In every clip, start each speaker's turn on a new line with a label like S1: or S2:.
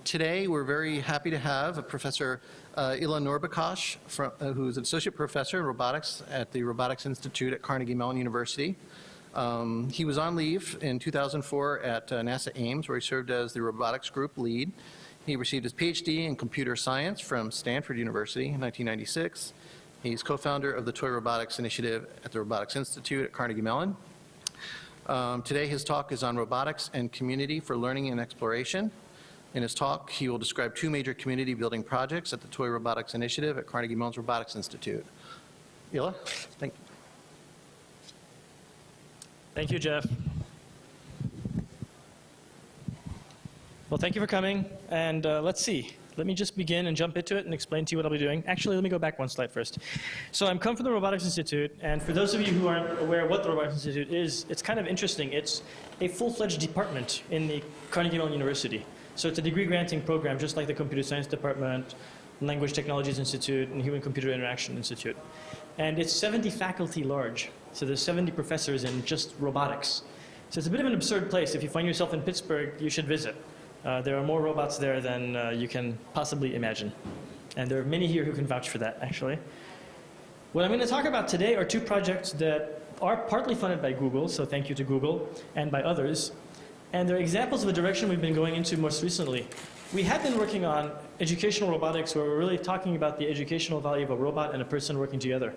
S1: Today, we're very happy to have Professor Illah Nourbakhsh, who is an Associate Professor in Robotics at the Robotics Institute at Carnegie Mellon University. He was on leave in 2004 at NASA Ames, where he served as the Robotics Group lead. He received his Ph.D. in computer science from Stanford University in 1996. He's co-founder of the Toy Robotics Initiative at the Robotics Institute at Carnegie Mellon. Today, his talk is on robotics and community for learning and exploration. In his talk, he will describe two major community building projects at the Toy Robotics Initiative at Carnegie Mellon's Robotics Institute. Illah, thank you.
S2: Thank you, Jeff. Well, thank you for coming. And let's see. Let me just begin and jump into it and explain to you what I'll be doing. Actually, let me go back one slide first. So I come from the Robotics Institute, and for those of you who aren't aware of what the Robotics Institute is, it's kind of interesting. It's a full-fledged department in the Carnegie Mellon University. So it's a degree-granting program, just like the Computer Science Department, Language Technologies Institute, and Human-Computer Interaction Institute. And it's 70 faculty large. So there's 70 professors in just robotics. So it's a bit of an absurd place. If you find yourself in Pittsburgh, you should visit. There are more robots there than you can possibly imagine. And there are many here who can vouch for that, actually. What I'm going to talk about today are two projects that are partly funded by Google, so thank you to Google, and by others. And they're examples of a direction we've been going into most recently. We had been working on educational robotics, where we're really talking about the educational value of a robot and a person working together.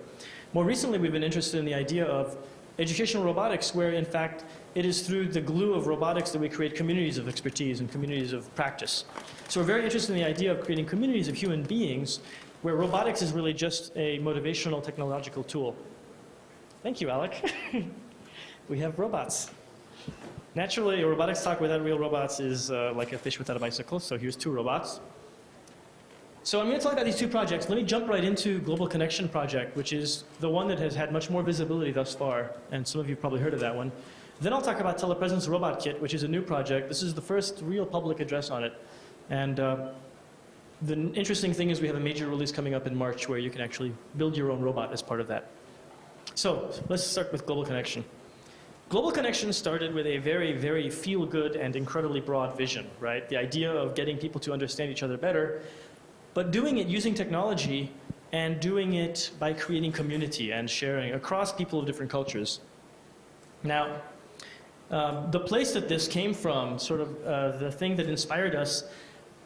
S2: More recently, we've been interested in the idea of educational robotics, where in fact it is through the glue of robotics that we create communities of expertise and communities of practice. So we're very interested in the idea of creating communities of human beings where robotics is really just a motivational technological tool. Thank you, Alec. We have robots. Naturally, a robotics talk without real robots is like a fish without a bicycle, so here's two robots. So I'm going to talk about these two projects. Let me jump right into Global Connection Project, which is the one that has had much more visibility thus far, and some of you have probably heard of that one. Then I'll talk about Telepresence Robot Kit, which is a new project. This is the first real public address on it. And the interesting thing is we have a major release coming up in March where you can actually build your own robot as part of that. So let's start with Global Connection. Global Connection started with a very, very feel-good and incredibly broad vision, right? The idea of getting people to understand each other better, but doing it using technology and doing it by creating community and sharing across people of different cultures. Now, the place that this came from, sort of the thing that inspired us,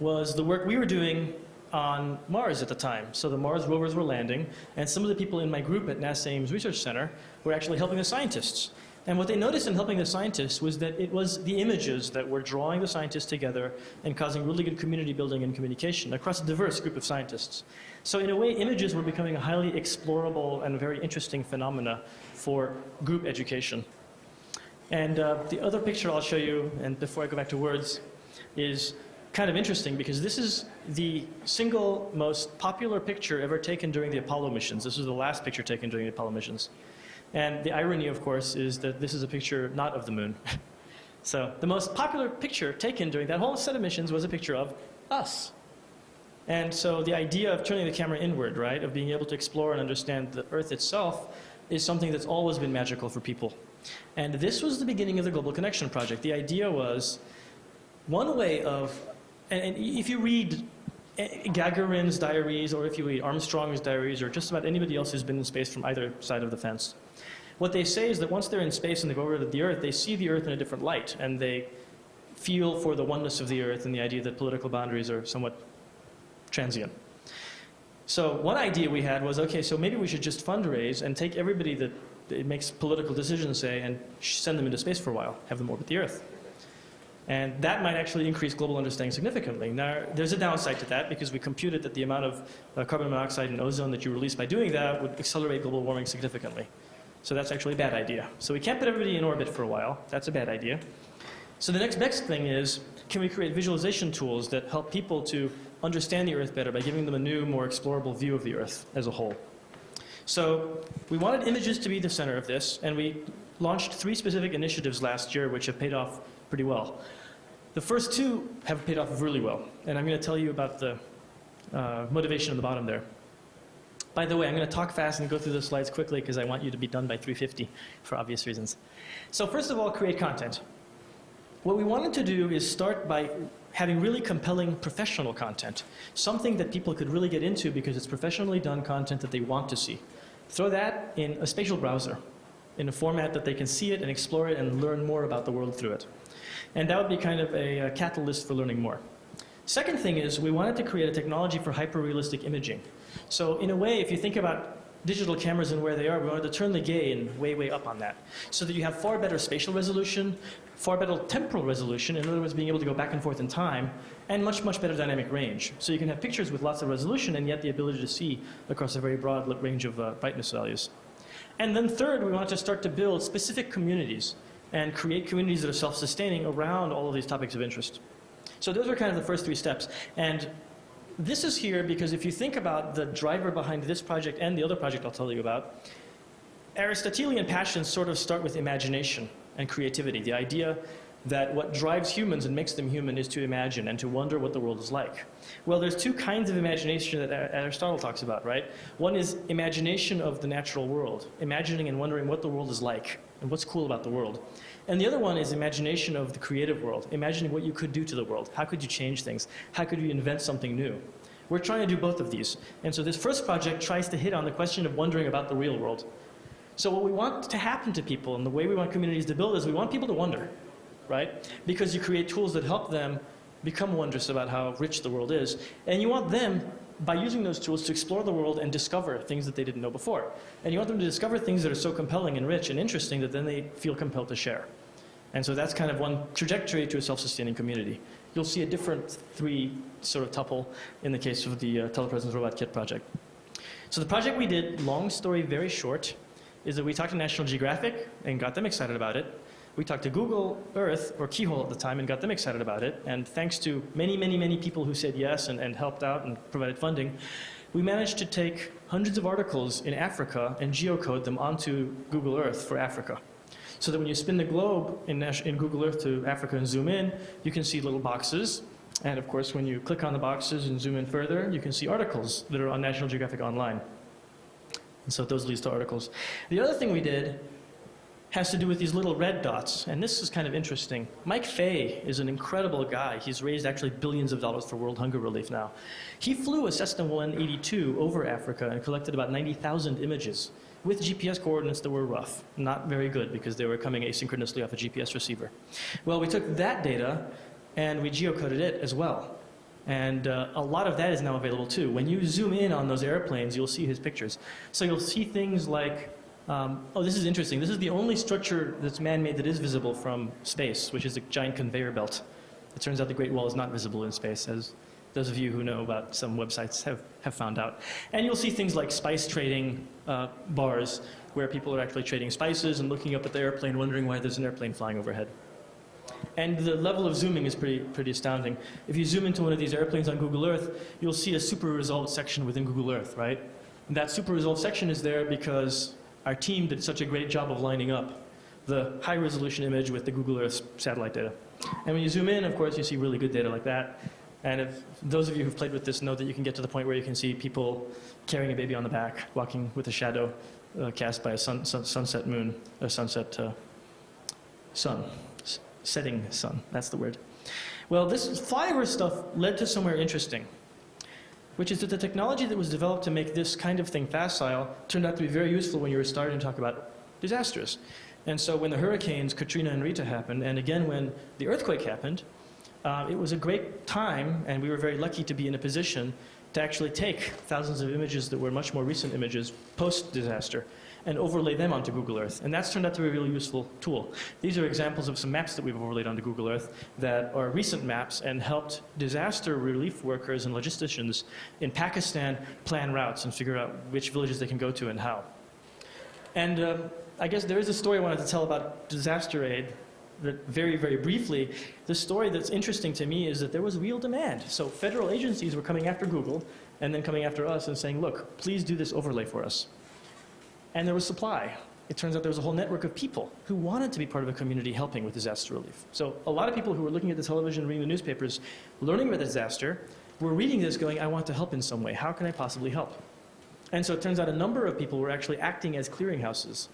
S2: was the work we were doing on Mars at the time. So the Mars rovers were landing, and some of the people in my group at NASA Ames Research Center were actually helping the scientists. And what they noticed in helping the scientists was that it was the images that were drawing the scientists together and causing really good community building and communication across a diverse group of scientists. So in a way, images were becoming a highly explorable and very interesting phenomena for group education. And the other picture I'll show you, and before I go back to words, is kind of interesting because this is the single most popular picture ever taken during the Apollo missions. This is the last picture taken during the Apollo missions. And the irony, of course, is that this is a picture not of the moon. So the most popular picture taken during that whole set of missions was a picture of us. And so the idea of turning the camera inward, right, of being able to explore and understand the Earth itself is something that's always been magical for people. And this was the beginning of the Global Connection Project. The idea was one way of, and if you read Gagarin's diaries, or if you read Armstrong's diaries, or just about anybody else who's been in space from either side of the fence, what they say is that once they're in space and they go over to the Earth, they see the Earth in a different light, and they feel for the oneness of the Earth and the idea that political boundaries are somewhat transient. So one idea we had was, okay, so maybe we should just fundraise and take everybody that it makes political decisions, say, and send them into space for a while, have them orbit the Earth. And that might actually increase global understanding significantly. Now, there's a downside to that because we computed that the amount of carbon monoxide and ozone that you release by doing that would accelerate global warming significantly. So that's actually a bad idea. So we can't put everybody in orbit for a while. That's a bad idea. So the next thing is, can we create visualization tools that help people to understand the Earth better by giving them a new, more explorable view of the Earth as a whole? So we wanted images to be the center of this, and we launched 3 specific initiatives last year which have paid off pretty well. The first 2 have paid off really well, and I'm going to tell you about the motivation on the bottom there. By the way, I'm going to talk fast and go through the slides quickly because I want you to be done by 3:50 for obvious reasons. So first of all, create content. What we wanted to do is start by having really compelling professional content, something that people could really get into because it's professionally done content that they want to see. Throw that in a spatial browser, in a format that they can see it and explore it and learn more about the world through it. And that would be kind of a catalyst for learning more. Second thing is we wanted to create a technology for hyperrealistic imaging. So in a way, if you think about digital cameras and where they are, we wanted to turn the gain way, way up on that. So that you have far better spatial resolution, far better temporal resolution, in other words, being able to go back and forth in time, and much, much better dynamic range. So you can have pictures with lots of resolution and yet the ability to see across a very broad range of brightness values. And then third, we wanted to start to build specific communities and create communities that are self-sustaining around all of these topics of interest. So those are kind of the first three steps. And this is here because if you think about the driver behind this project and the other project I'll tell you about, Aristotelian passions sort of start with imagination and creativity. The idea that what drives humans and makes them human is to imagine and to wonder what the world is like. Well, there's two kinds of imagination that Aristotle talks about, right? One is imagination of the natural world, imagining and wondering what the world is like and what's cool about the world. And the other one is imagination of the creative world, imagining what you could do to the world. How could you change things? How could you invent something new? We're trying to do both of these. And so this first project tries to hit on the question of wondering about the real world. So what we want to happen to people and the way we want communities to build is we want people to wonder, right? Because you create tools that help them become wondrous about how rich the world is. And you want them, by using those tools, to explore the world and discover things that they didn't know before. And you want them to discover things that are so compelling and rich and interesting that then they feel compelled to share. And so that's kind of one trajectory to a self-sustaining community. You'll see a different three sort of tuple in the case of the Telepresence Robot Kit project. So the project we did, long story very short, is that we talked to National Geographic and got them excited about it. We talked to Google Earth, or Keyhole at the time, and got them excited about it. And thanks to many, many, many people who said yes and helped out and provided funding, we managed to take hundreds of articles in Africa and geocode them onto Google Earth for Africa. So that when you spin the globe in Google Earth to Africa and zoom in, you can see little boxes. And of course, when you click on the boxes and zoom in further, you can see articles that are on National Geographic Online. And so those leads to articles. The other thing we did has to do with these little red dots. And this is kind of interesting. Mike Fay is an incredible guy. He's raised actually billions of dollars for world hunger relief now. He flew a Cessna 182 over Africa and collected about 90,000 images with GPS coordinates that were rough. Not very good because they were coming asynchronously off a GPS receiver. Well, we took that data and we geocoded it as well. And a lot of that is now available too. When you zoom in on those airplanes, you'll see his pictures. So you'll see things like, oh, this is interesting. This is the only structure that's man-made that is visible from space, which is a giant conveyor belt. It turns out the Great Wall is not visible in space, as those of you who know about some websites have found out. And you'll see things like spice trading bars, where people are actually trading spices and looking up at the airplane, wondering why there's an airplane flying overhead. And the level of zooming is pretty astounding. If you zoom into one of these airplanes on Google Earth, you'll see a super resolved section within Google Earth, right? And that super resolved section is there because our team did such a great job of lining up the high resolution image with the Google Earth satellite data. And when you zoom in, of course, you see really good data like that. And if those of you who've played with this know that you can get to the point where you can see people carrying a baby on the back, walking with a shadow cast by a sunset moon, a sunset sun. Setting sun, that's the word. Well, this flyover stuff led to somewhere interesting, which is that the technology that was developed to make this kind of thing facile turned out to be very useful when you were starting to talk about disasters. And so when the hurricanes Katrina and Rita happened, and again when the earthquake happened, it was a great time, and we were very lucky to be in a position to actually take thousands of images that were much more recent images post-disaster and overlay them onto Google Earth. And that's turned out to be a really useful tool. These are examples of some maps that we've overlaid onto Google Earth that are recent maps and helped disaster relief workers and logisticians in Pakistan plan routes and figure out which villages they can go to and how. And I guess there is a story I wanted to tell about disaster aid that very, very briefly. The story that's interesting to me is that there was real demand. So federal agencies were coming after Google and then coming after us and saying, look, please do this overlay for us. And there was supply. It turns out there was a whole network of people who wanted to be part of a community helping with disaster relief. So a lot of people who were looking at the television, reading the newspapers, learning about the disaster, were reading this going, I want to help in some way. How can I possibly help? And so it turns out a number of people were actually acting as clearinghouses,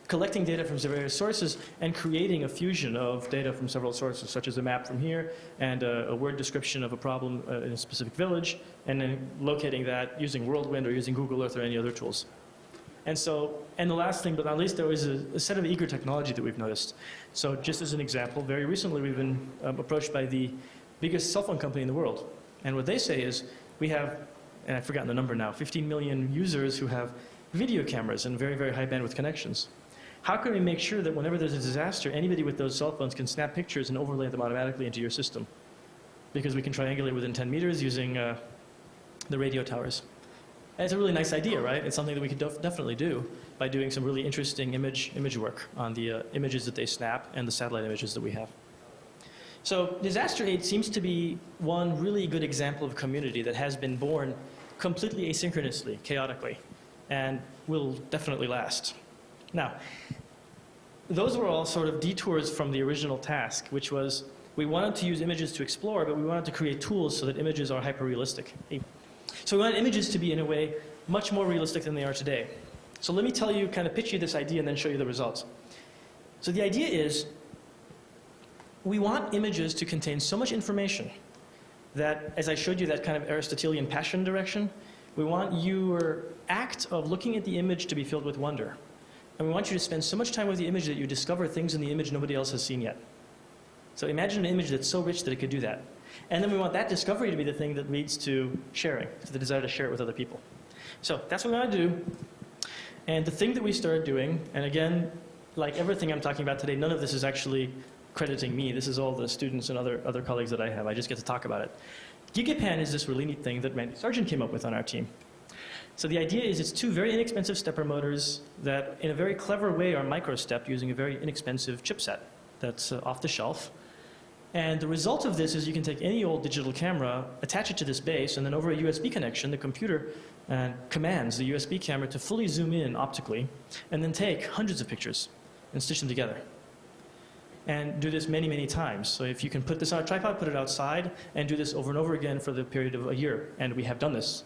S2: collecting data from various sources and creating a fusion of data from several sources, such as a map from here and a word description of a problem in a specific village, and then locating that using Whirlwind or using Google Earth or any other tools. And so, and the last thing but not least, there was a set of eager technology that we've noticed. So just as an example, very recently we've been approached by the biggest cell phone company in the world. And what they say is, we have, and I've forgotten the number now, 15 million users who have video cameras and very, very high bandwidth connections. How can we make sure that whenever there's a disaster, anybody with those cell phones can snap pictures and overlay them automatically into your system? Because we can triangulate within 10 meters using the radio towers. And it's a really nice idea, right? It's something that we could definitely do by doing some really interesting image work on the images that they snap and the satellite images that we have. So disaster aid seems to be one really good example of a community that has been born completely asynchronously, chaotically, and will definitely last. Now, those were all sort of detours from the original task, which was we wanted to use images to explore, but we wanted to create tools so that images are hyper-realistic. So we wanted images to be, in a way, much more realistic than they are today. So let me tell you, kind of pitch you this idea and then show you the results. So the idea is we want images to contain so much information that, as I showed you that kind of Aristotelian passion direction, we want your act of looking at the image to be filled with wonder. And we want you to spend so much time with the image that you discover things in the image nobody else has seen yet. So imagine an image that's so rich that it could do that. And then we want that discovery to be the thing that leads to sharing, to the desire to share it with other people. So that's what we want to do. And the thing that we started doing, and again, like everything I'm talking about today, none of this is actually crediting me. This is all the students and other colleagues that I have. I just get to talk about it. Gigapan is this really neat thing that Randy Sargent came up with on our team. So the idea is it's two very inexpensive stepper motors that in a very clever way are micro-stepped using a very inexpensive chipset that's off the shelf. And the result of this is you can take any old digital camera, attach it to this base, and then over a USB connection, the computer commands the USB camera to fully zoom in optically, and then take hundreds of pictures and stitch them together. And do this many, many times. So if you can put this on a tripod, put it outside, and do this over and over again for the period of a year. And we have done this.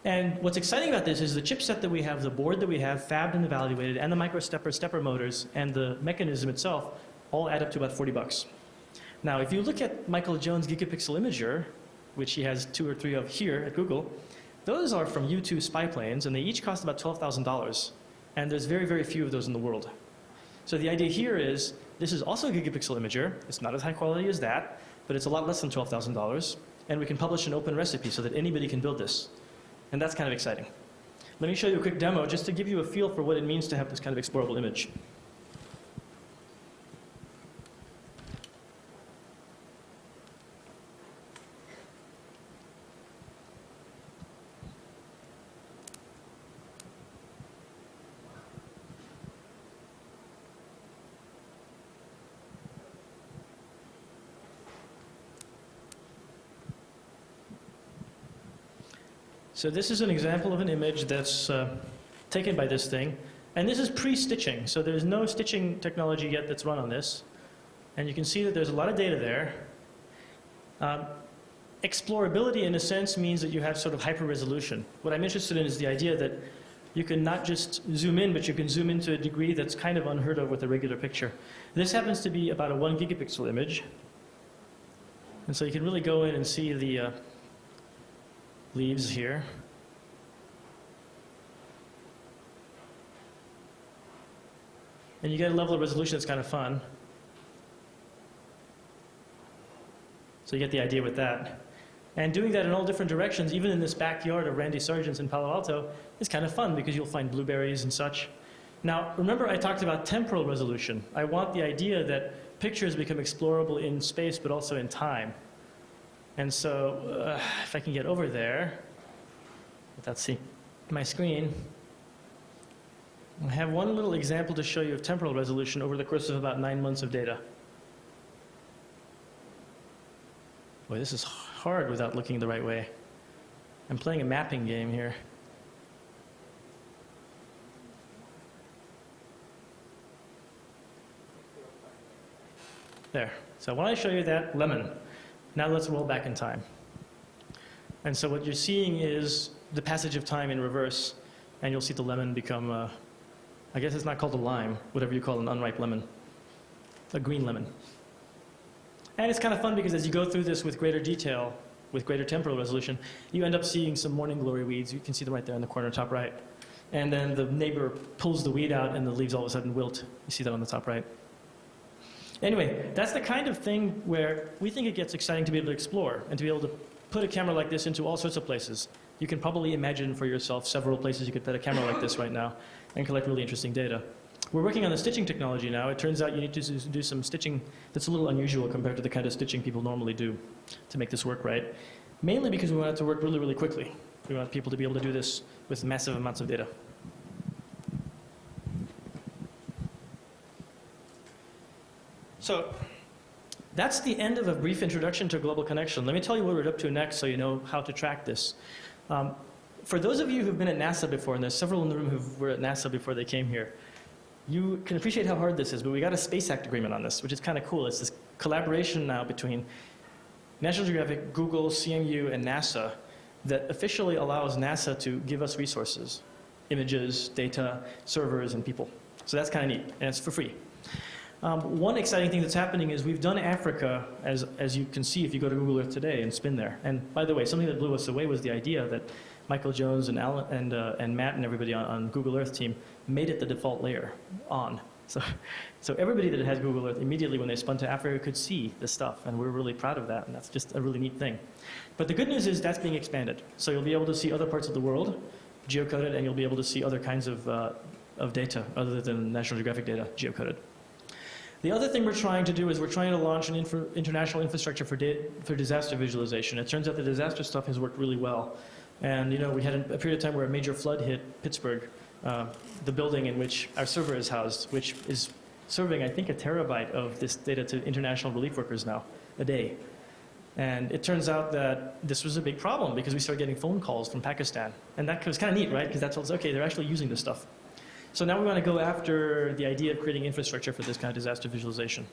S2: And what's exciting about this is the chipset that we have, the board that we have, fabbed and evaluated, and the stepper motors, and the mechanism itself, all add up to about 40 bucks. Now, if you look at Michael Jones' Gigapixel Imager, which he has 2 or 3 of here at Google, those are from U-2 spy planes, and they each cost about $12,000. And there's very, very few of those in the world. So the idea here is, this is also a Gigapixel Imager. It's not as high quality as that, but it's a lot less than $12,000. And we can publish an open recipe so that anybody can build this. And that's kind of exciting. Let me show you a quick demo just to give you a feel for what it means to have this kind of explorable image. So this is an example of an image that's taken by this thing. And this is pre-stitching. So there's no stitching technology yet that's run on this. And you can see that there's a lot of data there. Explorability, in a sense, means that you have sort of hyper-resolution. What I'm interested in is the idea that you can not just zoom in, but you can zoom in to a degree that's kind of unheard of with a regular picture. This happens to be about a 1 gigapixel image. And so you can really go in and see the leaves here. And you get a level of resolution that's kind of fun. So you get the idea with that. And doing that in all different directions, even in this backyard of Randy Sargent's in Palo Alto, is kind of fun because you'll find blueberries and such. Now, remember I talked about temporal resolution. I want the idea that pictures become explorable in space but also in time. And so if I can get over there, without seeing my screen, I have one little example to show you of temporal resolution over the course of about 9 months of data. Boy, this is hard without looking the right way. I'm playing a mapping game here. There. So when I show you that lemon, now let's roll back in time. And so what you're seeing is the passage of time in reverse, and you'll see the lemon become I guess it's not called a lime, whatever you call an unripe lemon. A green lemon. And it's kind of fun because as you go through this with greater detail, with greater temporal resolution, you end up seeing some morning glory weeds. You can see them right there in the corner top right. And then the neighbor pulls the weed out and the leaves all of a sudden wilt. You see that on the top right. Anyway, that's the kind of thing where we think it gets exciting to be able to explore and to be able to put a camera like this into all sorts of places. You can probably imagine for yourself several places you could put a camera like this right now and collect really interesting data. We're working on the stitching technology now. It turns out you need to do some stitching that's a little unusual compared to the kind of stitching people normally do to make this work right. Mainly because we want it to work really, really quickly. We want people to be able to do this with massive amounts of data. So that's the end of a brief introduction to global connection. Let me tell you what we're up to next so you know how to track this. For those of you who've been at NASA before, and there's several in the room who were at NASA before they came here, you can appreciate how hard this is, but we got a Space Act agreement on this, which is kind of cool. It's this collaboration now between National Geographic, Google, CMU, and NASA that officially allows NASA to give us resources, images, data, servers, and people. So that's kind of neat, and it's for free. One exciting thing that's happening is we've done Africa, as you can see if you go to Google Earth today and spin there. And by the way, something that blew us away was the idea that Michael Jones and Alan and Matt and everybody on Google Earth team made it the default layer on. So everybody that had Google Earth immediately when they spun to Africa could see this stuff, and we're really proud of that, and that's just a really neat thing. But the good news is that's being expanded. So you'll be able to see other parts of the world geocoded, and you'll be able to see other kinds of data other than National Geographic data geocoded. The other thing we're trying to do is we're trying to launch an international infrastructure for disaster visualization. It turns out the disaster stuff has worked really well. And you know, we had a period of time where a major flood hit Pittsburgh, the building in which our server is housed, which is serving, I think, 1 terabyte of this data to international relief workers now, a day. And it turns out that this was a big problem because we started getting phone calls from Pakistan. And that was kind of neat, right? Because that tells us, okay, they're actually using this stuff. So now we want to go after the idea of creating infrastructure for this kind of disaster visualization.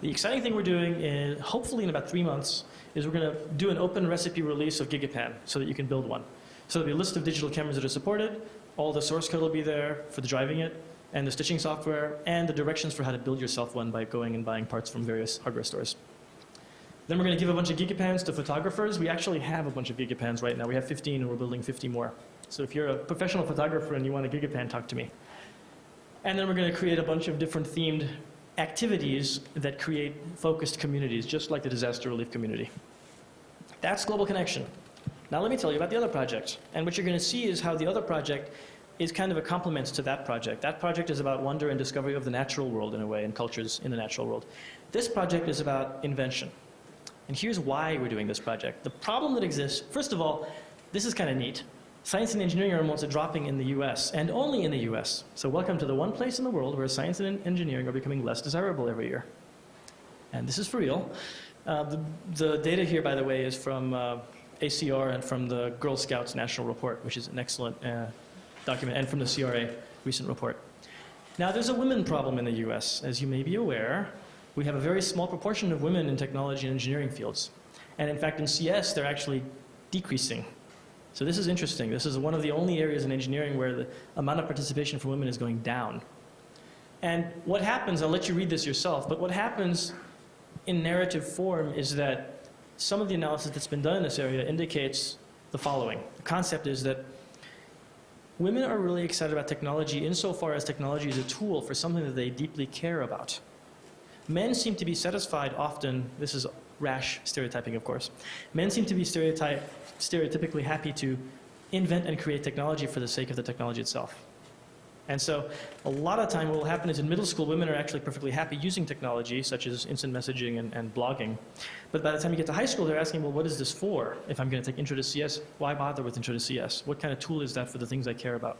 S2: The exciting thing we're doing is, hopefully in about 3 months, is we're going to do an open recipe release of Gigapan so that you can build one. So there'll be a list of digital cameras that are supported, all the source code will be there for the driving it, and the stitching software, and the directions for how to build yourself one by going and buying parts from various hardware stores. Then we're going to give a bunch of Gigapans to photographers. We actually have a bunch of Gigapans right now. We have 15 and we're building 50 more. So if you're a professional photographer and you want a Gigapan, talk to me. And then we're going to create a bunch of different themed activities that create focused communities, just like the disaster relief community. That's global connection. Now let me tell you about the other project. And what you're going to see is how the other project is kind of a complement to that project. That project is about wonder and discovery of the natural world in a way, and cultures in the natural world. This project is about invention. And here's why we're doing this project. The problem that exists, first of all, this is kind of neat. Science and engineering are dropping in the US, and only in the US. So welcome to the one place in the world where science and engineering are becoming less desirable every year. And this is for real. The data here, by the way, is from ACR and from the Girl Scouts National Report, which is an excellent document, and from the CRA recent report. Now, there's a women problem in the US. As you may be aware, we have a very small proportion of women in technology and engineering fields. And in fact, in CS, they're actually decreasing. So this is interesting. This is one of the only areas in engineering where the amount of participation for women is going down. And what happens, I'll let you read this yourself, but what happens in narrative form is that some of the analysis that's been done in this area indicates the following. The concept is that women are really excited about technology insofar as technology is a tool for something that they deeply care about. Men seem to be satisfied often, this is rash stereotyping, of course. Men seem to be stereotypically happy to invent and create technology for the sake of the technology itself. And so a lot of time what will happen is in middle school, women are actually perfectly happy using technology, such as instant messaging and blogging. But by the time you get to high school, they're asking, well, what is this for? If I'm going to take Intro to CS, why bother with Intro to CS? What kind of tool is that for the things I care about?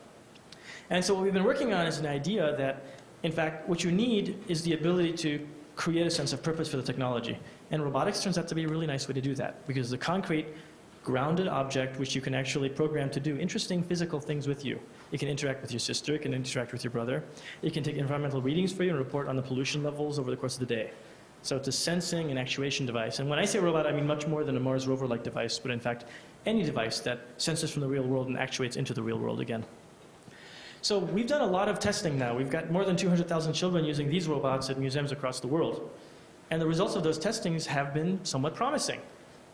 S2: And so what we've been working on is an idea that, in fact, what you need is the ability to create a sense of purpose for the technology. And robotics turns out to be a really nice way to do that, because the concrete, grounded object which you can actually program to do interesting physical things with you. It can interact with your sister, it can interact with your brother, it can take environmental readings for you and report on the pollution levels over the course of the day. So it's a sensing and actuation device. And when I say robot, I mean much more than a Mars rover-like device, but in fact, any device that senses from the real world and actuates into the real world again. So we've done a lot of testing now. We've got more than 200,000 children using these robots at museums across the world. And the results of those testings have been somewhat promising.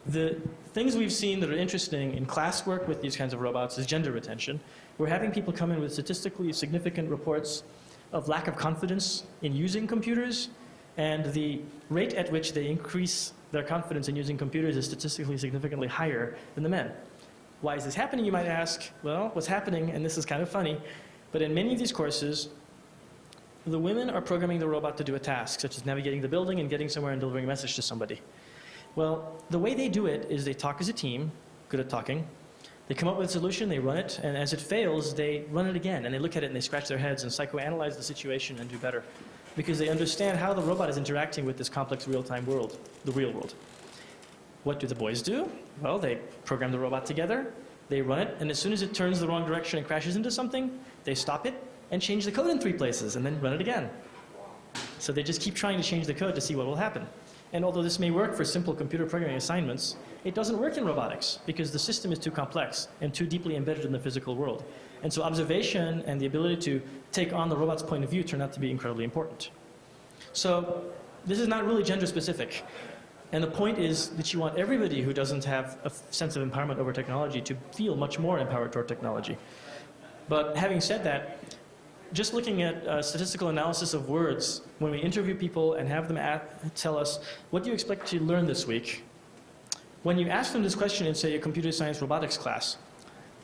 S2: The things we've seen that are interesting in classwork with these kinds of robots is gender retention. We're having people come in with statistically significant reports of lack of confidence in using computers, and the rate at which they increase their confidence in using computers is statistically significantly higher than the men. Why is this happening, you might ask? Well, what's happening, and this is kind of funny, but in many of these courses, the women are programming the robot to do a task, such as navigating the building and getting somewhere and delivering a message to somebody. Well, the way they do it is they talk as a team, good at talking. They come up with a solution, they run it, and as it fails, they run it again, and they look at it and they scratch their heads and psychoanalyze the situation and do better, because they understand how the robot is interacting with this complex real-time world, the real world. What do the boys do? Well, they program the robot together, they run it, and as soon as it turns the wrong direction and crashes into something, they stop it and change the code in 3 places and then run it again. So they just keep trying to change the code to see what will happen. And although this may work for simple computer programming assignments, it doesn't work in robotics because the system is too complex and too deeply embedded in the physical world. And so observation and the ability to take on the robot's point of view turn out to be incredibly important. So this is not really gender specific. And the point is that you want everybody who doesn't have a sense of empowerment over technology to feel much more empowered toward technology. But having said that, just looking at statistical analysis of words, when we interview people and have them tell us, what do you expect to learn this week? When you ask them this question in, say, a computer science robotics class,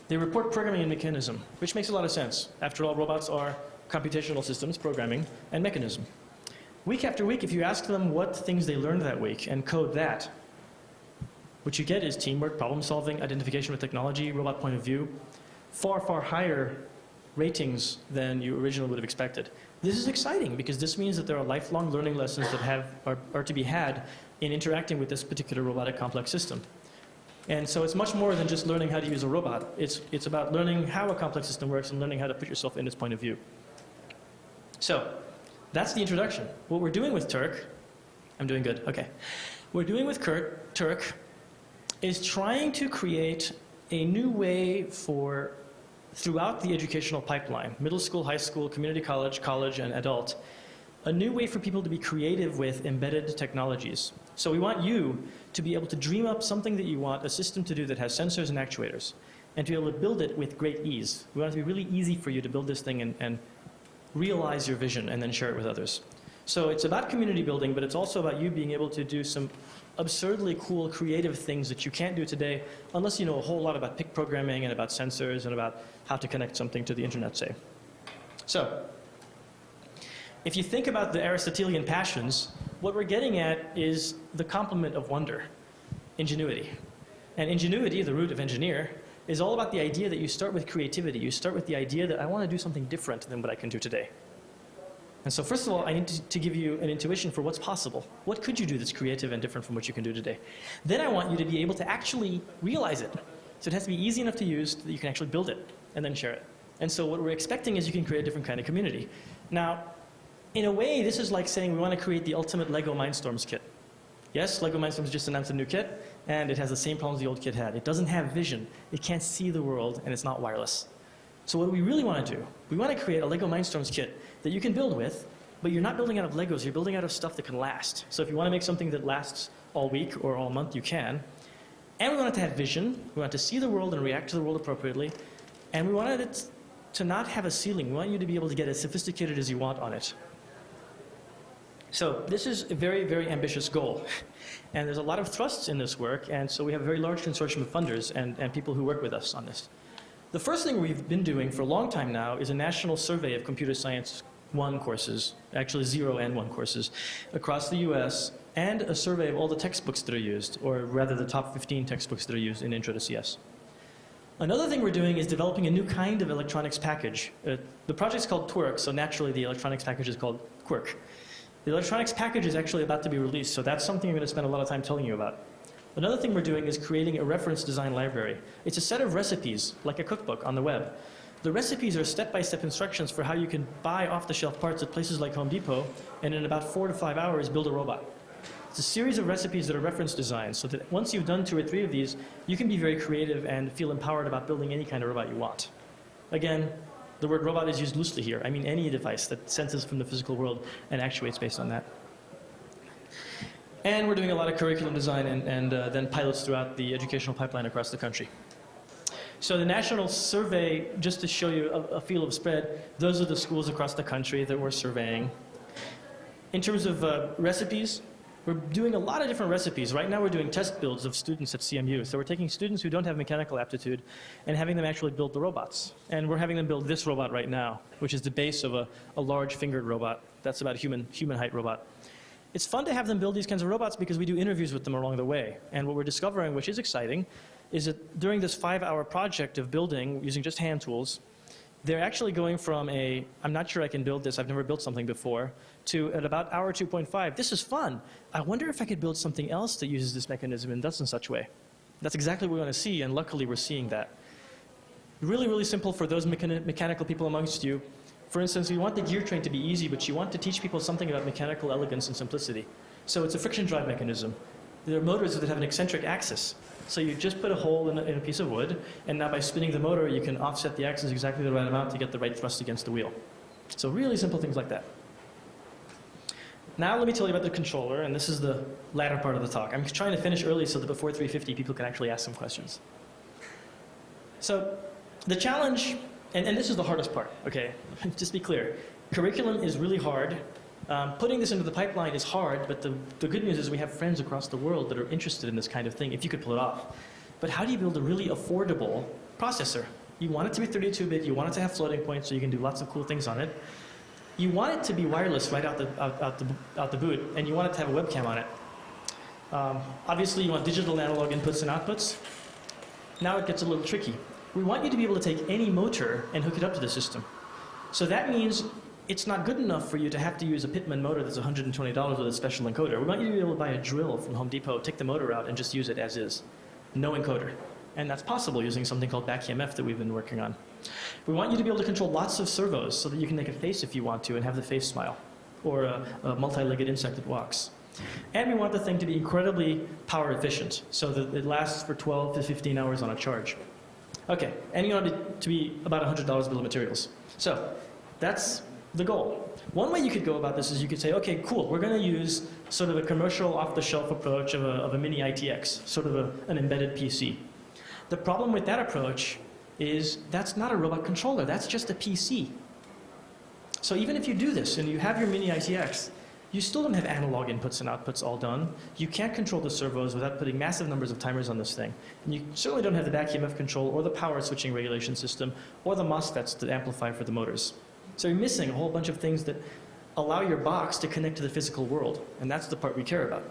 S2: they report programming and mechanism, which makes a lot of sense. After all, robots are computational systems, programming, and mechanism. Week after week, if you ask them what things they learned that week and code that, what you get is teamwork, problem solving, identification with technology, robot point of view, far, far higher ratings than you originally would have expected. This is exciting because this means that there are lifelong learning lessons that are to be had in interacting with this particular robotic complex system. And so it's much more than just learning how to use a robot. It's about learning how a complex system works and learning how to put yourself in its point of view. So that's the introduction. What we're doing with Turk, I'm doing good, okay. We're doing with Turk is trying to create a new way for throughout the educational pipeline, middle school, high school, community college, college, and adult, a new way for people to be creative with embedded technologies. So we want you to be able to dream up something that you want a system to do that has sensors and actuators, and to be able to build it with great ease. We want it to be really easy for you to build this thing and realize your vision and then share it with others. So it's about community building, but it's also about you being able to do some absurdly cool, creative things that you can't do today unless you know a whole lot about PIC programming and about sensors and about how to connect something to the internet, say. So if you think about the Aristotelian passions, what we're getting at is the complement of wonder, ingenuity. And ingenuity, the root of engineer, is all about the idea that you start with creativity. You start with the idea that I want to do something different than what I can do today. And so first of all, I need to give you an intuition for what's possible. What could you do that's creative and different from what you can do today? Then I want you to be able to actually realize it. So it has to be easy enough to use that you can actually build it and then share it. And so what we're expecting is you can create a different kind of community. Now, in a way, this is like saying we want to create the ultimate LEGO Mindstorms kit. Yes, LEGO Mindstorms just announced a new kit, and it has the same problems the old kit had. It doesn't have vision, it can't see the world, and it's not wireless. So what we really want to do, we want to create a LEGO Mindstorms kit that you can build with, but you're not building out of Legos, you're building out of stuff that can last. So if you want to make something that lasts all week or all month, you can. And we want it to have vision, we want it to see the world and react to the world appropriately, and we wanted it to not have a ceiling. We want you to be able to get as sophisticated as you want on it. So this is a very, very ambitious goal. And there's a lot of thrusts in this work, and so we have a very large consortium of funders and people who work with us on this. The first thing we've been doing for a long time now is a national survey of computer science 1 courses, actually 0 and 1 courses, across the US, and a survey of all the textbooks that are used, or rather the top 15 textbooks that are used in Intro to CS. Another thing we're doing is developing a new kind of electronics package. The project's called Twerk, so naturally the electronics package is called Quirk. The electronics package is actually about to be released, so that's something I'm going to spend a lot of time telling you about. Another thing we're doing is creating a reference design library. It's a set of recipes, like a cookbook on the web. The recipes are step-by-step instructions for how you can buy off-the-shelf parts at places like Home Depot, and in about 4 to 5 hours build a robot. It's a series of recipes that are reference designs, so that once you've done 2 or 3 of these, you can be very creative and feel empowered about building any kind of robot you want. Again, The word robot is used loosely here. I mean any device that senses from the physical world and actuates based on that. And we're doing a lot of curriculum design and then pilots throughout the educational pipeline across the country. So the national survey, just to show you a feel of spread, those are the schools across the country that we're surveying. In terms of recipes, we're doing a lot of different recipes. Right now we're doing test builds of students at CMU. So we're taking students who don't have mechanical aptitude and having them actually build the robots. And we're having them build this robot right now, which is the base of a large fingered robot. That's about a human height robot. It's fun to have them build these kinds of robots because we do interviews with them along the way. And what we're discovering, which is exciting, is that during this 5-hour project of building using just hand tools, they're actually going from a, I'm not sure I can build this, I've never built something before, to at about hour 2.5, this is fun. I wonder if I could build something else that uses this mechanism in thus and such way. That's exactly what we want to see, and luckily we're seeing that. Really, really simple for those mechanical people amongst you. For instance, you want the gear train to be easy, but you want to teach people something about mechanical elegance and simplicity. So it's a friction drive mechanism. There are motors that have an eccentric axis. So you just put a hole in a piece of wood, and now by spinning the motor, you can offset the axis exactly the right amount to get the right thrust against the wheel. So really simple things like that. Now let me tell you about the controller, and this is the latter part of the talk. I'm trying to finish early so that before 3:50 people can actually ask some questions. So the challenge, and this is the hardest part, okay? Just be clear. Curriculum is really hard. Putting this into the pipeline is hard, but the good news is we have friends across the world that are interested in this kind of thing, if you could pull it off. But how do you build a really affordable processor? You want it to be 32-bit, you want it to have floating points so you can do lots of cool things on it. You want it to be wireless right out the boot, and you want it to have a webcam on it. Obviously, you want digital and analog inputs and outputs. Now it gets a little tricky. We want you to be able to take any motor and hook it up to the system. So that means it's not good enough for you to have to use a Pitman motor that's $120 with a special encoder. We want you to be able to buy a drill from Home Depot, take the motor out, and just use it as is. No encoder. And that's possible using something called back EMF that we've been working on. We want you to be able to control lots of servos so that you can make a face if you want to and have the face smile, or a multi-legged insect that walks. And we want the thing to be incredibly power efficient so that it lasts for 12 to 15 hours on a charge. Okay, and you want it to be about $100 bill of materials. So that's the goal. One way you could go about this is you could say, okay, cool, we're going to use sort of a commercial off-the-shelf approach of a mini ITX, sort of an embedded PC. The problem with that approach is that's not a robot controller, that's just a PC. So even if you do this and you have your mini ITX, you still don't have analog inputs and outputs all done. You can't control the servos without putting massive numbers of timers on this thing. And you certainly don't have the back EMF control or the power switching regulation system or the MOSFETs to amplify for the motors. So you're missing a whole bunch of things that allow your box to connect to the physical world. And that's the part we care about.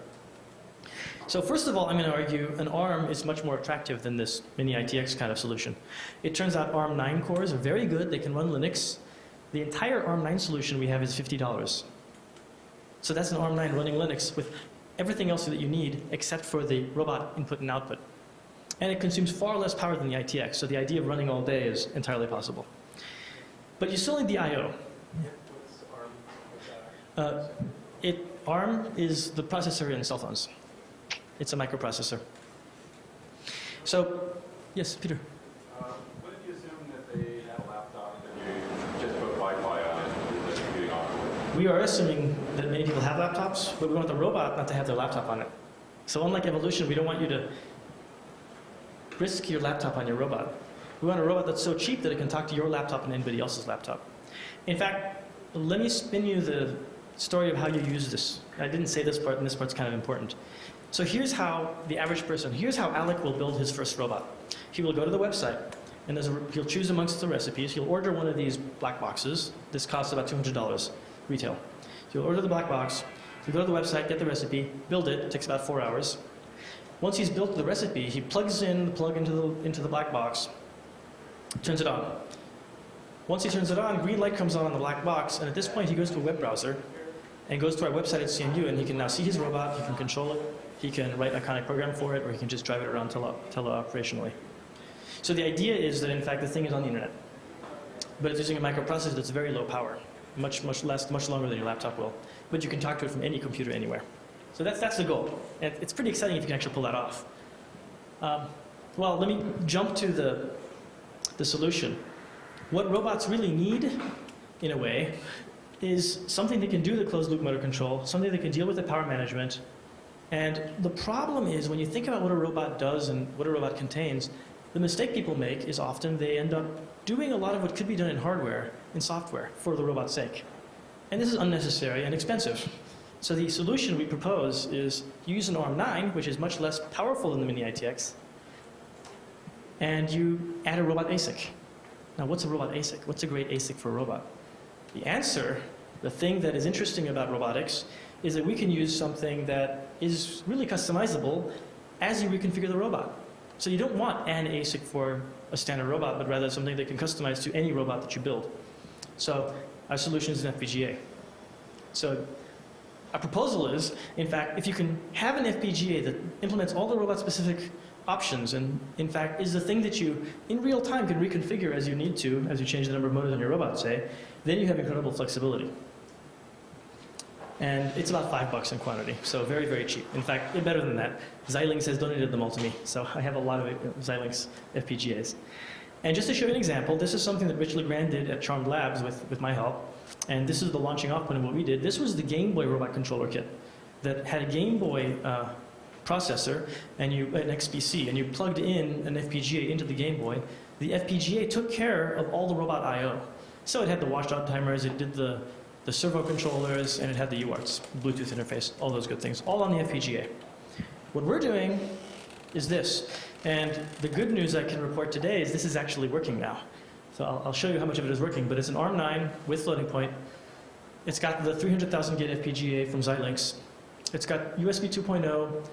S2: So first of all, I'm going to argue an ARM is much more attractive than this mini ITX kind of solution. It turns out ARM 9 cores are very good. They can run Linux. The entire ARM 9 solution we have is $50. So that's an ARM 9 running Linux with everything else that you need except for the robot input and output. And it consumes far less power than the ITX, so the idea of running all day is entirely possible. But you still need the I/O. ARM is the processor in cell phones. It's a microprocessor. So, yes, Peter.
S3: What if you assume that they have a laptop and you just put Wi-Fi on it and the computing on?
S2: We are assuming that many people have laptops, but we want the robot not to have their laptop on it. So unlike evolution, we don't want you to risk your laptop on your robot. We want a robot that's so cheap that it can talk to your laptop and anybody else's laptop. In fact, let me spin you the story of how you use this. I didn't say this part, and this part's kind of important. So here's how the average person, here's how Alec will build his first robot. He will go to the website, and he'll choose amongst the recipes. He'll order one of these black boxes. This costs about $200 retail. So he'll order the black box, he'll go to the website, get the recipe, build it. It takes about 4 hours. Once he's built the recipe, he plugs in the plug into the black box, turns it on. Once he turns it on, green light comes on the black box, and at this point he goes to a web browser and goes to our website at CMU, and he can now see his robot, he can control it, he can write a kind of program for it, or he can just drive it around teleoperationally. So the idea is that in fact the thing is on the internet, but it's using a microprocessor that's very low power, much longer than your laptop will, but you can talk to it from any computer anywhere. So that's the goal, and it's pretty exciting if you can actually pull that off. Well, let me jump to the solution. What robots really need, in a way, is something that can do the closed-loop motor control, something that can deal with the power management. And the problem is, when you think about what a robot does and what a robot contains, the mistake people make is often they end up doing a lot of what could be done in hardware, in software, for the robot's sake. And this is unnecessary and expensive. So the solution we propose is you use an ARM9, which is much less powerful than the Mini ITX, and you add a robot ASIC. Now, what's a robot ASIC? What's a great ASIC for a robot? The answer, the thing that is interesting about robotics, is that we can use something that is really customizable as you reconfigure the robot. So you don't want an ASIC for a standard robot, but rather something that can customize to any robot that you build. So our solution is an FPGA. So our proposal is, in fact, if you can have an FPGA that implements all the robot-specific options and, in fact, is the thing that you, in real time, can reconfigure as you need to, as you change the number of motors on your robot, say, then you have incredible flexibility. And it's about $5 in quantity, so very, very cheap. In fact, better than that. Xilinx has donated them all to me, so I have a lot of Xilinx FPGAs. And just to show you an example, this is something that Rich Legrand did at Charmed Labs with my help. And this is the launching off point of what we did. This was the Game Boy robot controller kit that had a Game Boy processor and an XPC, and you plugged in an FPGA into the Game Boy. The FPGA took care of all the robot I/O. So it had the watchdog timers, it did the servo controllers, and it had the UARTs, Bluetooth interface, all those good things, all on the FPGA. What we're doing is this. And the good news I can report today is this is actually working now. So I'll show you how much of it is working, but it's an ARM9 with floating point. It's got the 300,000 gate FPGA from Xilinx. It's got USB 2.0.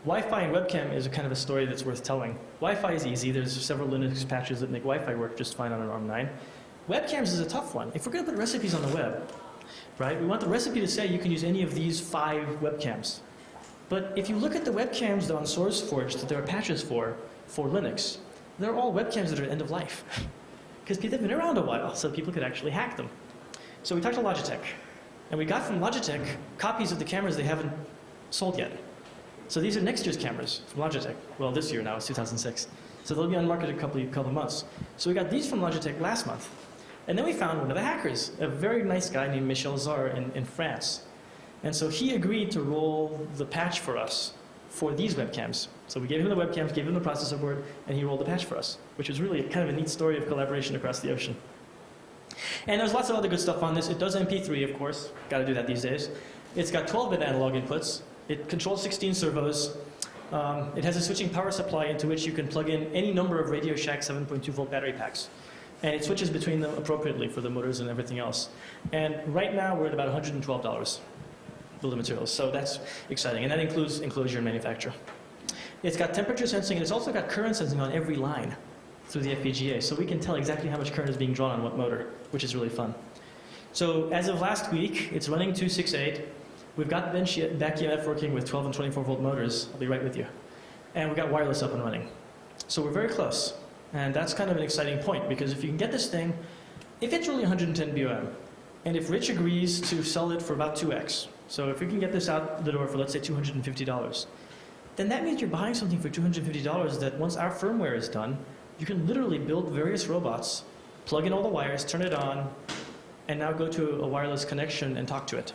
S2: Wi-Fi and webcam is a kind of a story that's worth telling. Wi-Fi is easy. There's several Linux patches that make Wi-Fi work just fine on an ARM9. Webcams is a tough one. If we're going to put recipes on the web, right, we want the recipe to say you can use any of these 5 webcams. But if you look at the webcams that are on SourceForge that there are patches for Linux, they're all webcams that are end of life. Because they've been around a while, so people could actually hack them. So we talked to Logitech, and we got from Logitech copies of the cameras they haven't sold yet. So these are next year's cameras from Logitech. Well, this year now, it's 2006. So they'll be on market in a couple of months. So we got these from Logitech last month. And then we found one of the hackers, a very nice guy named Michel Zar in France. And so he agreed to roll the patch for us for these webcams. So we gave him the webcams, gave him the processor board, and he rolled the patch for us, which was really kind of a neat story of collaboration across the ocean. And there's lots of other good stuff on this. It does MP3, of course. Got to do that these days. It's got 12-bit analog inputs. It controls 16 servos. It has a switching power supply into which you can plug in any number of Radio Shack 7.2-volt battery packs. And it switches between them appropriately for the motors and everything else. And right now, we're at about $112 bill of materials. So that's exciting. And that includes enclosure and manufacture. It's got temperature sensing, and it's also got current sensing on every line through the FPGA. So we can tell exactly how much current is being drawn on what motor, which is really fun. So as of last week, it's running 268. We've got back EMF working with 12 and 24-volt motors. I'll be right with you. And we've got wireless up and running. So we're very close. And that's kind of an exciting point, because if you can get this thing, if it's really 110 BOM, and if Rich agrees to sell it for about 2x, so if we can get this out the door for, let's say, $250, then that means you're buying something for $250 that once our firmware is done, you can literally build various robots, plug in all the wires, turn it on, and now go to a wireless connection and talk to it.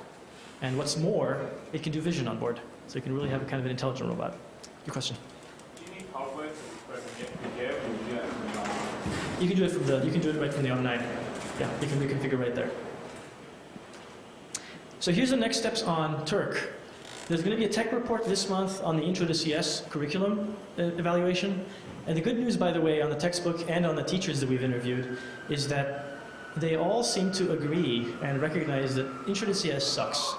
S2: And what's more, it can do vision on board. So you can really have a kind of an intelligent robot. Your question?
S3: Do you need hardware to express an FPGA, or can you do that from the ARM?
S2: You can do it right from the ARM9. Yeah, you can reconfigure right there. So here's the next steps on Turk. There's going to be a tech report this month on the Intro to CS curriculum evaluation. And the good news, by the way, on the textbook and on the teachers that we've interviewed is that they all seem to agree and recognize that Intro to CS sucks,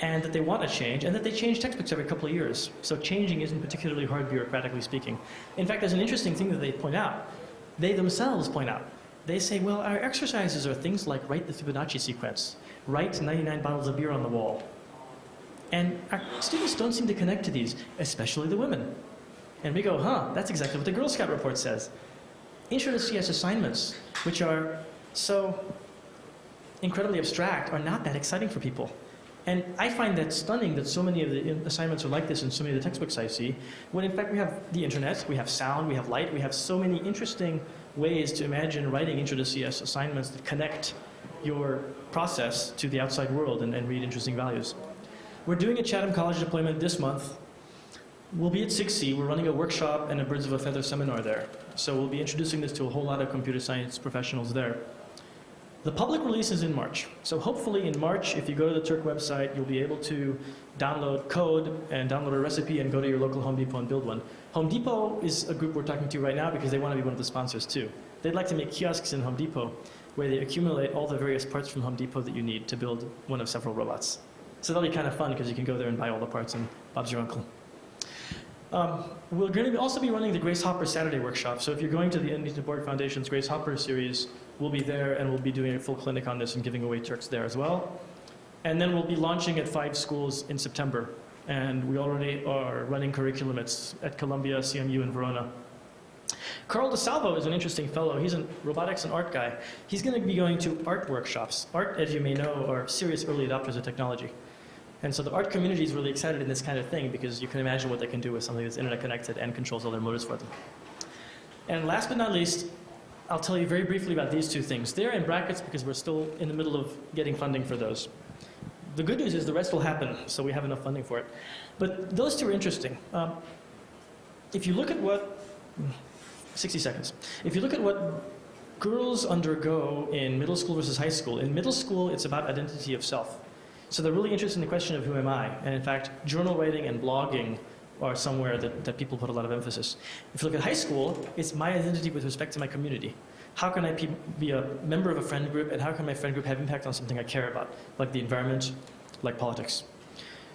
S2: and that they want to change, and that they change textbooks every couple of years. So changing isn't particularly hard, bureaucratically speaking. In fact, there's an interesting thing that they point out. They themselves point out. They say, well, our exercises are things like write the Fibonacci sequence, write 99 bottles of beer on the wall. And our students don't seem to connect to these, especially the women. And we go, huh, that's exactly what the Girl Scout report says. Intro to CS assignments, which are so incredibly abstract, are not that exciting for people. And I find that stunning that so many of the assignments are like this in so many of the textbooks I see, when in fact we have the internet, we have sound, we have light, we have so many interesting ways to imagine writing intro to CS assignments that connect your process to the outside world and read interesting values. We're doing a Chatham College deployment this month. We'll be at 6C. We're running a workshop and a Birds of a Feather seminar there. So we'll be introducing this to a whole lot of computer science professionals there. The public release is in March. So hopefully in March, if you go to the Turk website, you'll be able to download code and download a recipe and go to your local Home Depot and build one. Home Depot is a group we're talking to right now because they want to be one of the sponsors too. They'd like to make kiosks in Home Depot where they accumulate all the various parts from Home Depot that you need to build one of several robots. So that'll be kind of fun because you can go there and buy all the parts and Bob's your uncle. We're going to also be running the Grace Hopper Saturday workshop. So if you're going to the Hindenburg Borg Foundation's Grace Hopper series, we'll be there and we'll be doing a full clinic on this and giving away Turks there as well. And then we'll be launching at 5 schools in September. And we already are running curriculum at Columbia, CMU, and Verona. Carl DeSalvo is an interesting fellow. He's a robotics and art guy. He's going to be going to art workshops. Art, as you may know, are serious early adopters of technology. And so the art community is really excited in this kind of thing because you can imagine what they can do with something that's internet connected and controls all their motors for them. And last but not least, I'll tell you very briefly about these two things. They're in brackets because we're still in the middle of getting funding for those. The good news is the rest will happen, so we have enough funding for it. But those two are interesting. If you look at what, 60 seconds. If you look at what girls undergo in middle school versus high school, in middle school it's about identity of self. So they're really interested in the question of who am I? And in fact, journal writing and blogging are somewhere that people put a lot of emphasis. If you look at high school, it's my identity with respect to my community. How can I be a member of a friend group, and how can my friend group have impact on something I care about, like the environment, like politics?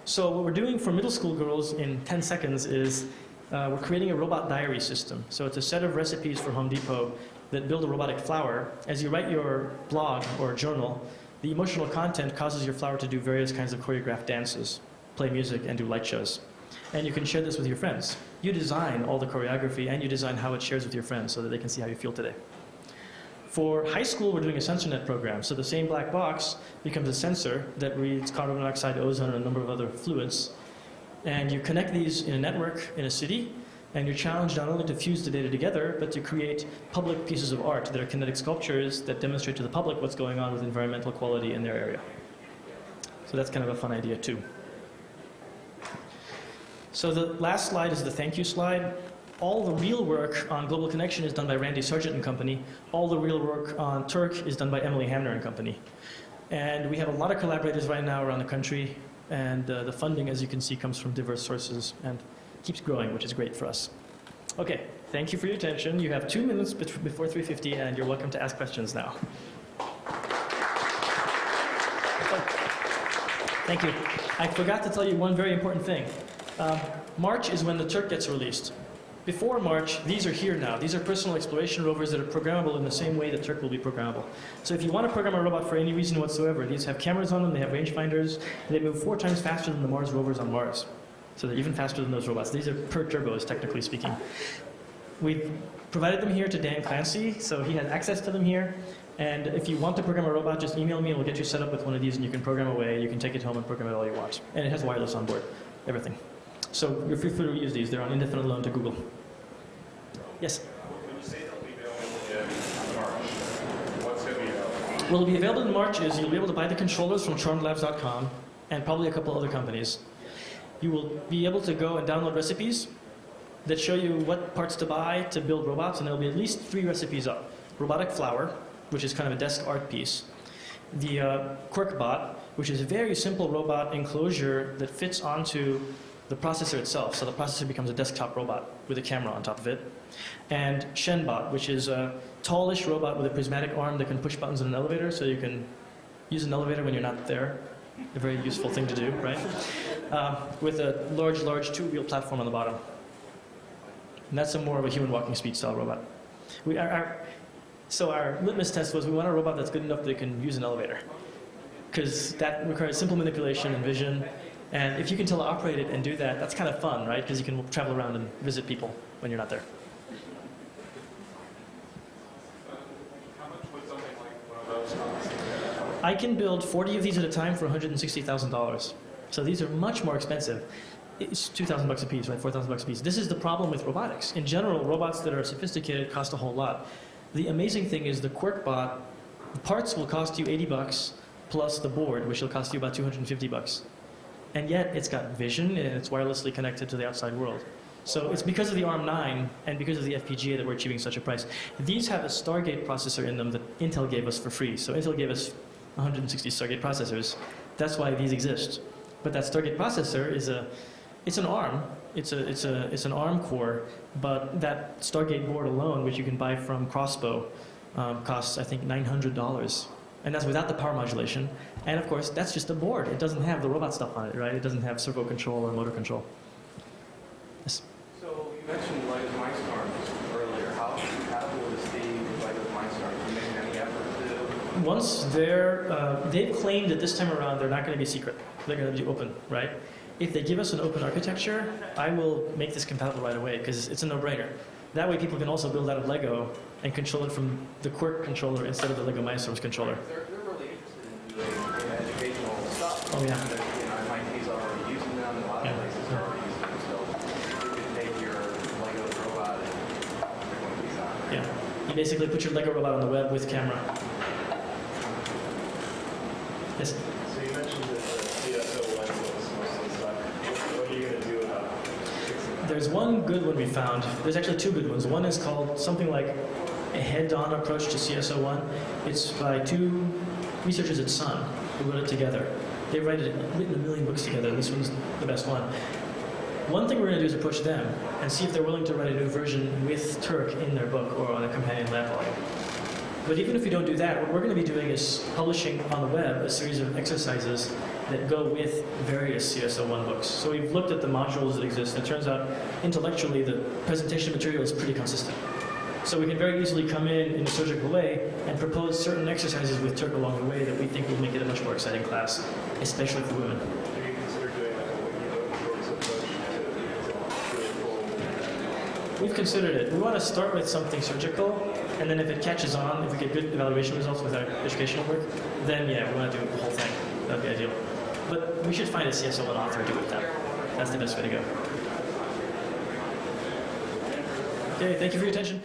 S2: So what we're doing for middle school girls in 10 seconds is we're creating a robot diary system. So it's a set of recipes for Home Depot that build a robotic flower. As you write your blog or journal, the emotional content causes your flower to do various kinds of choreographed dances, play music, and do light shows. And you can share this with your friends. You design all the choreography, and you design how it shares with your friends so that they can see how you feel today. For high school, we're doing a SensorNet program. So the same black box becomes a sensor that reads carbon monoxide, ozone, and a number of other fluids. And you connect these in a network in a city, and you're challenged not only to fuse the data together, but to create public pieces of art that are kinetic sculptures that demonstrate to the public what's going on with environmental quality in their area. So that's kind of a fun idea, too. So the last slide is the thank you slide. All the real work on Global Connection is done by Randy Sargent and company. All the real work on Turk is done by Emily Hamner and company. And we have a lot of collaborators right now around the country, and the funding, as you can see, comes from diverse sources and keeps growing, which is great for us. Okay, thank you for your attention. You have 2 minutes before 3:50, and you're welcome to ask questions now. Thank you. I forgot to tell you one very important thing. March is when the Turk gets released. Before March, these are here now. These are personal exploration rovers that are programmable in the same way that Turk will be programmable. So if you want to program a robot for any reason whatsoever, these have cameras on them, they have rangefinders, and they move 4 times faster than the Mars rovers on Mars. So they're even faster than those robots. These are per turbos, technically speaking. We've provided them here to Dan Clancy, so he has access to them here. And if you want to program a robot, just email me and we'll get you set up with one of these, and you can program away. You can take it home and program it all you want. And it has wireless on board, everything. So you're free to use these. They're on indefinite loan to Google. Yes?
S3: When you say they'll be available in March, what's going to be available?
S2: What will be available in March is you'll be able to buy the controllers from charmedlabs.com and probably a couple other companies. You will be able to go and download recipes that show you what parts to buy to build robots, and there'll be at least 3 recipes up. Robotic flower, which is kind of a desk art piece. The QuirkBot, which is a very simple robot enclosure that fits onto the processor itself. So the processor becomes a desktop robot with a camera on top of it. And ShenBot, which is a tallish robot with a prismatic arm that can push buttons in an elevator, so you can use an elevator when you're not there. A very useful thing to do, right? With a large two-wheel platform on the bottom. And that's more of a human walking speed style robot. So our litmus test was we want a robot that's good enough that it can use an elevator. Because that requires simple manipulation and vision. And if you can teleoperate it and do that, that's kind of fun, right? Because you can travel around and visit people when you're not there.
S3: How much would something like one of those cost?
S2: I can build 40 of these at a time for $160,000. So these are much more expensive. It's $2,000 a piece, right? $4,000 a piece. This is the problem with robotics. In general, robots that are sophisticated cost a whole lot. The amazing thing is the QuirkBot, the parts will cost you $80 plus the board, which will cost you about $250. And yet it's got vision and it's wirelessly connected to the outside world. So it's because of the ARM9 and because of the FPGA that we're achieving such a price. These have a Stargate processor in them that Intel gave us for free. So Intel gave us 160 Stargate processors. That's why these exist. But that Stargate processor is it's an ARM. It's an ARM core, but that Stargate board alone, which you can buy from Crossbow, costs I think $900. And that's without the power modulation. And of course, that's just a board. It doesn't have the robot stuff on it, right? It doesn't have servo control or motor control. Yes?
S3: So you mentioned Lego's Mindstorm earlier. How compatible is the Lego's Mindstorm? Are you making any effort to?
S2: Once they've claimed that this time around they're not going to be secret. They're going to be open, right? If they give us an open architecture, I will make this compatible right away because it's a no-brainer. That way people can also build out of Lego and control it from the Quirk controller instead of the Lego Mindstorm's controller.
S3: They're really interested in educational stuff.
S2: Oh, yeah.
S3: MIT's already using them, and a lot of places are already using them. So you can take your Lego robot and everyone design.
S2: Yeah. You basically put your Lego robot on the web with camera. Yes?
S4: So you mentioned that the CSO lens was mostly stuck. What are you going to do about fixing that?
S2: There's one good one we found. There's actually two good ones. One is called something like a head-on approach to CSO1. It's by two researchers at Sun who wrote it together. They've written a million books together. This one's the best one. One thing we're going to do is approach them and see if they're willing to write a new version with Turk in their book or on a companion lab volume. But even if we don't do that, what we're going to be doing is publishing on the web a series of exercises that go with various CSO1 books. So we've looked at the modules that exist, and it turns out intellectually the presentation material is pretty consistent. So we can very easily come in a surgical way and propose certain exercises with Turk along the way that we think will make it a much more exciting class, especially for women.
S4: Do you consider doing like a wiki-open source approach to really full?
S2: We've considered it. We want to start with something surgical, and then if it catches on, if we get good evaluation results with our educational work, then yeah, we want to do the whole thing. That would be ideal. But we should find a CSO1 author to do with that. That's the best way to go. Okay, thank you for your attention.